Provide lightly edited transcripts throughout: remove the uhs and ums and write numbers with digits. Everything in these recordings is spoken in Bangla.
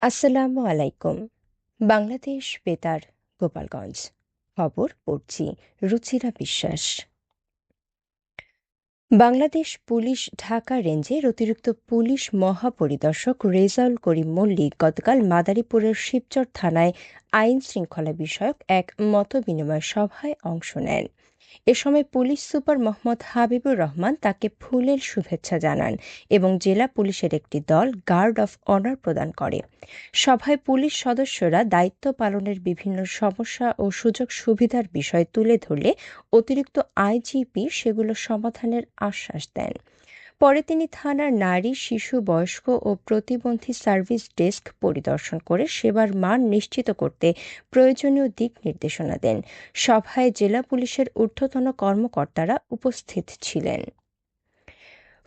আসসালামু আলাইকুম। বাংলাদেশ বেতার, গোপালগঞ্জ। খবর পড়ছি রুচিরা বিশ্বাস। বাংলাদেশ পুলিশ ঢাকা রেঞ্জের অতিরিক্ত পুলিশ মহাপরিদর্শক রেজাউল করিম মল্লিক গতকাল মাদারীপুরের শিবচর থানায় আইন শৃঙ্খলা বিষয়ক এক মতবিনিময় সভায় অংশ নেন। এ সময় পুলিশ সুপার মোহাম্মদ হাবিবুর রহমান তাকে ফুলের শুভেচ্ছা জানান এবং জেলা পুলিশের একটি দল গার্ড অফ অনার প্রদান করে। সভায় পুলিশ সদস্যরা দায়িত্ব পালনের বিভিন্ন সমস্যা ও সুযোগ সুবিধার বিষয় তুলে ধরলে অতিরিক্ত আইজিপি সেগুলো সমাধানের আশ্বাস দেন। পরে তিনি থানার নারী, শিশু, বয়স্ক ও প্রতিবন্ধী সার্ভিস ডেস্ক পরিদর্শন করে সেবার মান নিশ্চিত করতে প্রয়োজনীয় দিক নির্দেশনা দেন। সভায় জেলা পুলিশের ঊর্ধ্বতন কর্মকর্তারা উপস্থিত ছিলেন।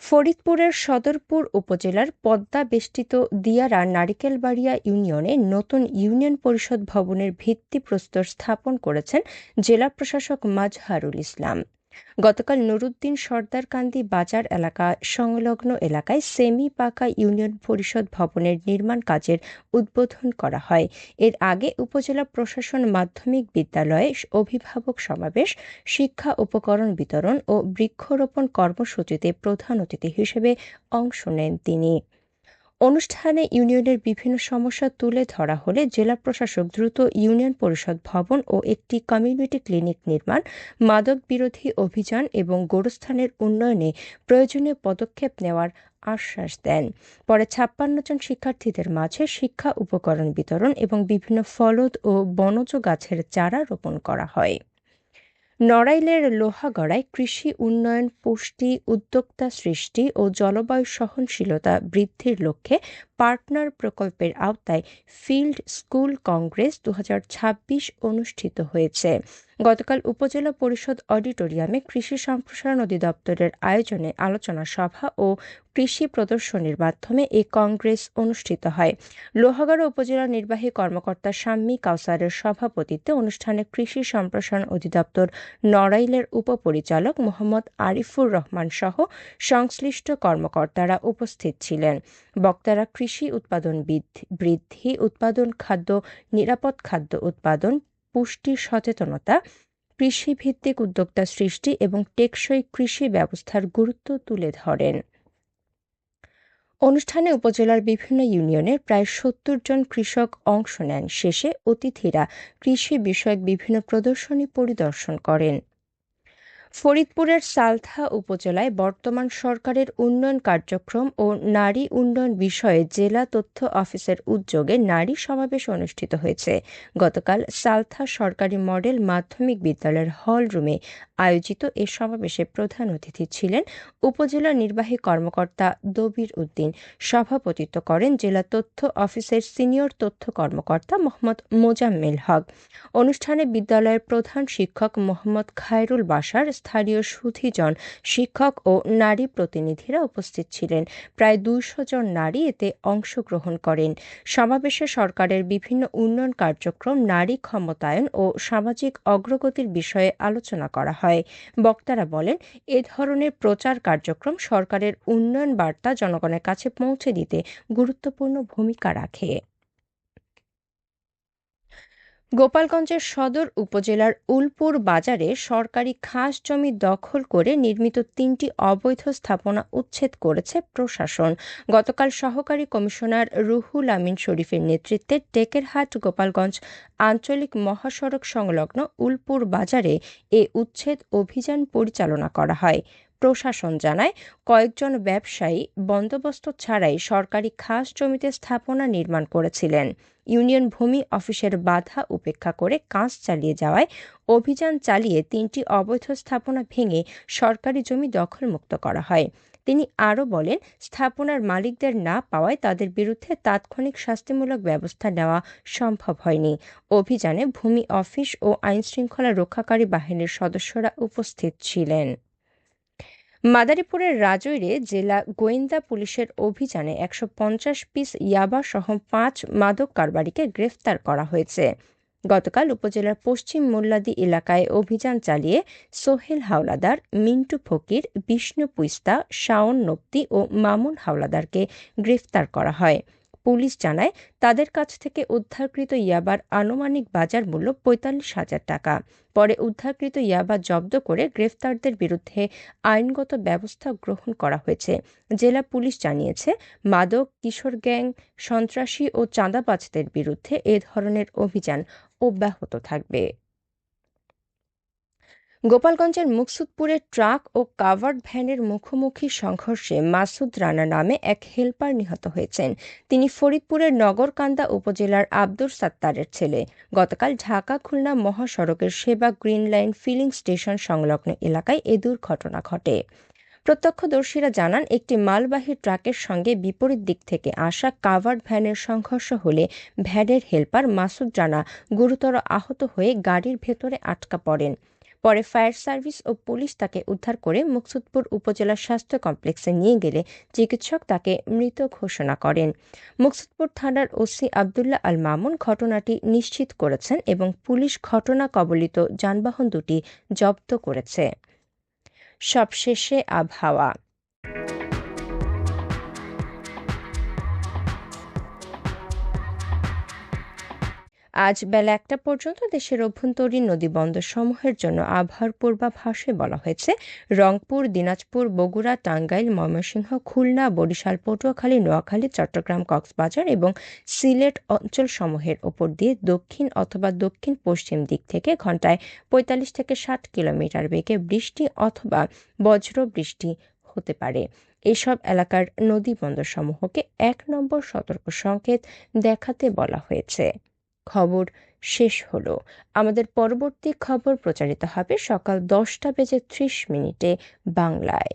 ফরিদপুরের সদরপুর উপজেলার পদ্মা বেষ্টিত দিয়ারা নারিকেলবাড়িয়া ইউনিয়নে নতুন ইউনিয়ন পরিষদ ভবনের ভিত্তিপ্রস্তর স্থাপন করেছেন জেলা প্রশাসক মাজহারুল ইসলাম। গতকাল নুরুদ্দিন সর্দারকান্দি বাজার এলাকা সংলগ্ন এলাকায় সেমি পাকা ইউনিয়ন পরিষদ ভবনের নির্মাণ কাজের উদ্বোধন করা হয়। এর আগে উপজেলা প্রশাসন মাধ্যমিক বিদ্যালয়ে অভিভাবক সমাবেশ, শিক্ষা উপকরণ বিতরণ ও বৃক্ষরোপণ কর্মসূচিতে প্রধান অতিথি হিসেবে অংশ নেন তিনি। অনুষ্ঠানে ইউনিয়নের বিভিন্ন সমস্যা তুলে ধরা হলে জেলা প্রশাসক দ্রুত ইউনিয়ন পরিষদ ভবন ও একটি কমিউনিটি ক্লিনিক নির্মাণ, মাদক বিরোধী অভিযান এবং গোরস্থানের উন্নয়নে প্রয়োজনীয় পদক্ষেপ নেওয়ার আশ্বাস দেন। পরে ৫৬ জন শিক্ষার্থীদের মাঝে শিক্ষা উপকরণ বিতরণ এবং বিভিন্ন ফলদ ও বনজ গাছের চারা রোপণ করা হয়। নড়াইলের লোহাগড়ায় কৃষি উন্নয়ন, পুষ্টি, উদ্যোক্তা সৃষ্টি ও জলবায়ু সহনশীলতা বৃদ্ধির লক্ষ্যে পার্টনার প্রকল্পের আওতায় ফিল্ড স্কুল কংগ্রেস ২০২৬ অনুষ্ঠিত হয়েছে। গতকাল উপজেলা পরিষদ অডিটোরিয়ামে কৃষি সম্প্রসারণ অধিদপ্তরের আয়োজনে আলোচনা সভা ও কৃষি প্রদর্শনীর মাধ্যমে এই কংগ্রেস অনুষ্ঠিত হয়। লোহাগড়া উপজেলা নির্বাহী কর্মকর্তা শাম্মী কাউসারের সভাপতিত্বে অনুষ্ঠানে কৃষি সম্প্রসারণ অধিদপ্তর নড়াইলের উপপরিচালক মোহাম্মদ আরিফুর রহমান সহ সংশ্লিষ্ট কর্মকর্তারা উপস্থিত ছিলেন। বক্তারা কৃষি উৎপাদন বৃদ্ধি, উৎপাদন খাদ্য, নিরাপদ খাদ্য উৎপাদন, পুষ্টি সচেতনতা, কৃষিভিত্তিক উদ্যোক্তা সৃষ্টি এবং টেকসই কৃষি ব্যবস্থার গুরুত্ব তুলে ধরেন। অনুষ্ঠানে উপজেলার বিভিন্ন ইউনিয়নের প্রায় ৭০ জন কৃষক অংশ নেন। শেষে অতিথিরা কৃষি বিষয়ক বিভিন্ন প্রদর্শনী পরিদর্শন করেন। ফরিদপুরের সালথা উপজেলায় বর্তমান সরকারের উন্নয়ন কার্যক্রম ও নারী উন্নয়ন বিষয়ে জেলা তথ্য অফিসের উদ্যোগে নারী সমাবেশ অনুষ্ঠিত হয়েছে। গতকাল সালথা সরকারি মডেল মাধ্যমিক বিদ্যালয়ের হল রুমে আয়োজিত এ সমাবেশে প্রধান অতিথি ছিলেন উপজেলা নির্বাহী কর্মকর্তা দবির উদ্দিন। সভাপতিত্ব করেন জেলা তথ্য অফিসের সিনিয়র তথ্য কর্মকর্তা মোহাম্মদ মোজাম্মেল হক। অনুষ্ঠানে বিদ্যালয়ের প্রধান শিক্ষক মোহাম্মদ খায়রুল বাশার, স্থানীয় সুধীজন, শিক্ষক ও নারী প্রতিনিধিরা উপস্থিত ছিলেন। প্রায় ২০০ জন নারী এতে অংশগ্রহণ করেন। সমাবেশে সরকারের বিভিন্ন উন্নয়ন কার্যক্রম, নারী ক্ষমতায়ন ও সামাজিক অগ্রগতির বিষয়ে আলোচনা করা হয়। বক্তারা বলেন, এ ধরনের প্রচার কার্যক্রম সরকারের উন্নয়ন বার্তা জনগণের কাছে পৌঁছে দিতে গুরুত্বপূর্ণ ভূমিকা রাখে। গোপালগঞ্জের সদর উপজেলার উলপুর বাজারে সরকারি খাস জমি দখল করে নির্মিত ৩টি অবৈধ স্থাপনা উচ্ছেদ করেছে প্রশাসন। গতকাল সহকারী কমিশনার রুহুল আমিন শরীফের নেতৃত্বে টেকেরহাট গোপালগঞ্জ আঞ্চলিক মহাসড়ক সংলগ্ন উলপুর বাজারে এ উচ্ছেদ অভিযান পরিচালনা করা হয়। প্রশাসন জানায়, কয়েকজন ব্যবসায়ী বন্দোবস্ত ছাড়াই সরকারি খাস জমিতে স্থাপনা নির্মাণ করেছিলেন। ইউনিয়ন ভূমি অফিসের বাধা উপেক্ষা করে কাজ চালিয়ে যাওয়ায় অভিযান চালিয়ে ৩টি অবৈধ স্থাপনা ভেঙে সরকারি জমি দখলমুক্ত করা হয়। তিনি আরও বলেন, স্থাপনার মালিকদের না পাওয়ায় তাদের বিরুদ্ধে তাৎক্ষণিক শাস্তিমূলক ব্যবস্থা নেওয়া সম্ভব হয়নি। অভিযানে ভূমি অফিস ও আইনশৃঙ্খলা রক্ষাকারী বাহিনীর সদস্যরা উপস্থিত ছিলেন। মাদারীপুরের রাজৈরে জেলা গোয়েন্দা পুলিশের অভিযানে ১৫০ পিস ইয়াবা সহ ৫ মাদক কারবারিকে গ্রেফতার করা হয়েছে। গতকাল উপজেলার পশ্চিম মোল্লাদি এলাকায় অভিযান চালিয়ে সোহেল হাওলাদার, মিন্টু ফকির, বিষ্ণু পুইস্তা, শাওন নপ্তি ও মামুন হাওলাদারকে গ্রেফতার করা হয়। পুলিশ জানায় তাদের কাছ থেকে উদ্ধারকৃত ইয়াবার আনুমানিক বাজার মূল্য ৪৫,০০০ টাকা। পরে উদ্ধারকৃত ইয়াবা জব্দ করে গ্রেফতারদের বিরুদ্ধে আইনগত ব্যবস্থা গ্রহণ করা হয়েছে। জেলা পুলিশ জানিয়েছে, মাদক, কিশোর গ্যাং, সন্ত্রাসী ও চাঁদাবাজদের বিরুদ্ধে এ ধরনের অভিযান অব্যাহত থাকবে। গোপালগঞ্জের মুকসুদপুরে ট্রাক ও কাভার্ড ভ্যানের মুখোমুখি সংঘর্ষে মাসুদ রানা নামে এক হেলপার নিহত হয়েছেন। তিনি ফরিদপুরের নগরকান্দা উপজেলার আব্দুর সাত্তারের ছেলে। গতকাল ঢাকা খুলনা মহাসড়কের সেবা গ্রিন লাইন ফিলিং স্টেশন সংলগ্ন এলাকায় এ দুর্ঘটনা ঘটে। প্রত্যক্ষদর্শীরা জানান, একটি মালবাহী ট্রাকের সঙ্গে বিপরীত দিক থেকে আসা কাভার্ড ভ্যানের সংঘর্ষ হলে ভ্যানের হেলপার মাসুদ রানা গুরুতর আহত হয়ে গাড়ির ভেতরে আটকা পড়েন। পরে ফায়ার সার্ভিস ও পুলিশ তাকে উদ্ধার করে মুকসুদপুর উপজেলা স্বাস্থ্য কমপ্লেক্সে নিয়ে গেলে চিকিৎসক তাকে মৃত ঘোষণা করেন। মুকসুদপুর থানার ওসি আবদুল্লাহ আল মামুন ঘটনাটি নিশ্চিত করেছেন এবং পুলিশ ঘটনা কবলিত যানবাহন দুটি জব্দ করেছে। সবশেষে আবহাওয়া। আজ বেলা ১টা পর্যন্ত দেশের অভ্যন্তরীণ নদীবন্দরসমূহের জন্য আবহাওয়ার পূর্বাভাসে বলা হয়েছে, রংপুর, দিনাজপুর, বগুড়া, টাঙ্গাইল, ময়মনসিংহ, খুলনা, বরিশাল, পটুয়াখালী, নোয়াখালী, চট্টগ্রাম, কক্সবাজার এবং সিলেট অঞ্চলসমূহের ওপর দিয়ে দক্ষিণ অথবা দক্ষিণ পশ্চিম দিক থেকে ঘন্টায় ৪৫ থেকে ৬০ কিলোমিটার বেগে বৃষ্টি অথবা বজ্র বৃষ্টি হতে পারে। এসব এলাকার নদীবন্দরসমূহকে ১ নম্বর সতর্ক সংকেত দেখাতে বলা হয়েছে। খবর শেষ হলো। আমাদের পরবর্তী খবর প্রচারিত হবে সকাল ১০টা বেজে ৩০ মিনিটে বাংলায়।